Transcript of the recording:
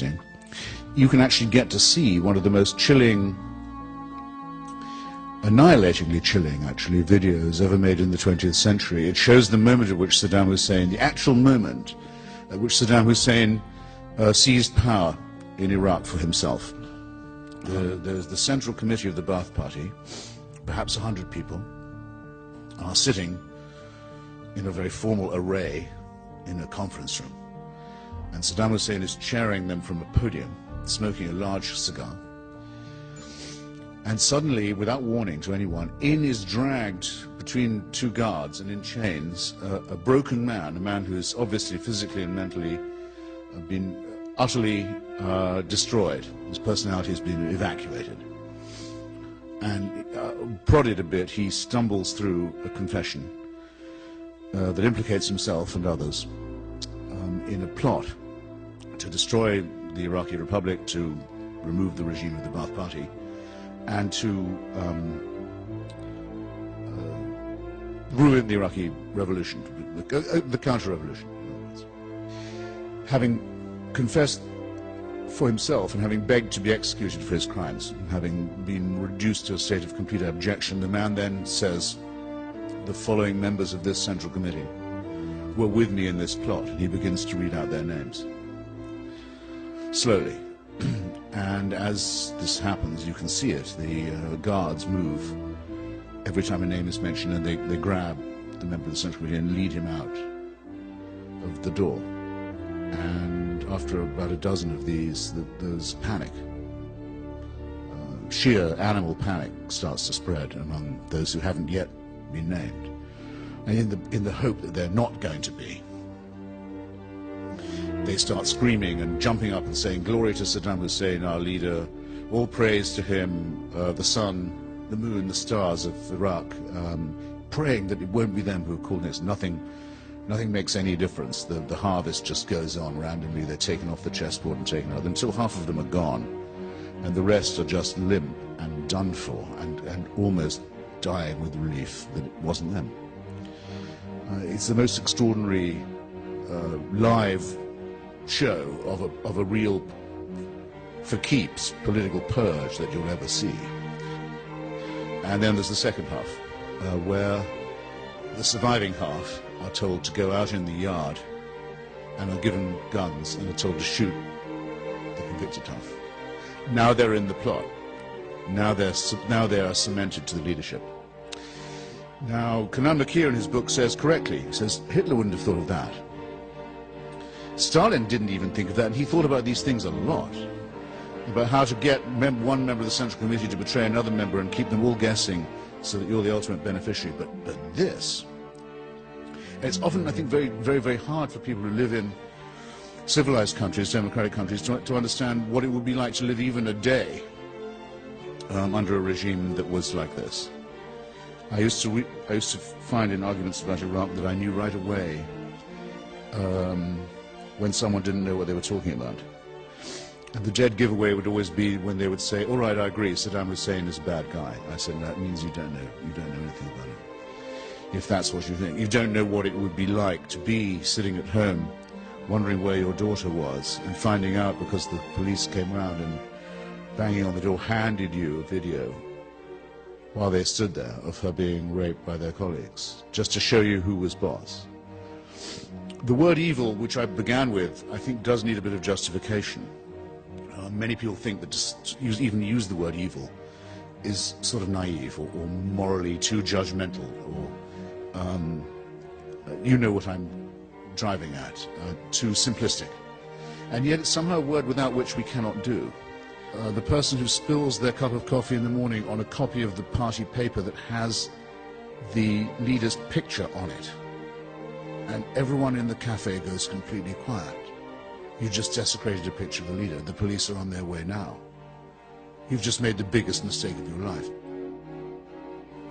interesting, you can actually get to see one of the most chilling, annihilatingly chilling, actually, videos ever made in the 20th century. It shows the moment at which Saddam Hussein, the actual moment at which Saddam Hussein seized power in Iraq for himself. There's the Central Committee of the Ba'ath Party, perhaps 100 people, are sitting in a very formal array in a conference room. And Saddam Hussein is chairing them from a podium, smoking a large cigar. And suddenly, without warning to anyone, in is dragged between two guards and in chains a broken man, a man who is obviously physically and mentally been utterly destroyed. His personality has been evacuated. And prodded a bit, he stumbles through a confession that implicates himself and others in a plot to destroy the Iraqi Republic, to remove the regime of the Ba'ath Party, and to ruin the Iraqi revolution, the counter-revolution. Having confessed for himself and having begged to be executed for his crimes, and having been reduced to a state of complete abjection, the man then says, the following members of this Central Committee were with me in this plot, and he begins to read out their names. Slowly. And as this happens, you can see it, the guards move every time a name is mentioned, and they grab the member of the Central Committee and lead him out of the door. And after about a dozen of these, there's panic. Sheer animal panic starts to spread among those who haven't yet been named. And in the hope that they're not going to be, they start screaming and jumping up and saying, "Glory to Saddam Hussein, our leader, all praise to him, the sun, the moon, the stars of Iraq," praying that it won't be them who are called next. Nothing makes any difference. The harvest just goes on randomly. They're taken off the chessboard and taken out until half of them are gone, and the rest are just limp and done for, and almost dying with relief that it wasn't them. It's the most extraordinary live show of a real, for keeps, political purge that you'll ever see. And then there's the second half, where the surviving half are told to go out in the yard and are given guns and are told to shoot the convicted half. Now they're in the plot. Now they are cemented to the leadership. Now, Kanan Makir in his book says correctly, he says, Hitler wouldn't have thought of that. Stalin didn't even think of that, and he thought about these things a lot, about how to get one member of the Central Committee to betray another member and keep them all guessing so that you're the ultimate beneficiary. But this, it's often, I think, very, very, very hard for people who live in civilized countries, democratic countries, to understand what it would be like to live even a day under a regime that was like this. I used to find in arguments about Iraq that I knew right away when someone didn't know what they were talking about. And the dead giveaway would always be when they would say, "All right, I agree, Saddam Hussein is a bad guy." I said, "That means you don't know anything about it. If that's what you think, you don't know what it would be like to be sitting at home wondering where your daughter was and finding out because the police came around and banging on the door handed you a video while they stood there of her being raped by their colleagues, just to show you who was boss." The word evil, which I began with, I think does need a bit of justification. Many people think that to even use the word evil is sort of naive or morally too judgmental, or you know what I'm driving at, too simplistic. And yet it's somehow a word without which we cannot do. The person who spills their cup of coffee in the morning on a copy of the party paper that has the leader's picture on it, and everyone in the cafe goes completely quiet. You just desecrated a picture of the leader. The police are on their way now. You've just made the biggest mistake of your life.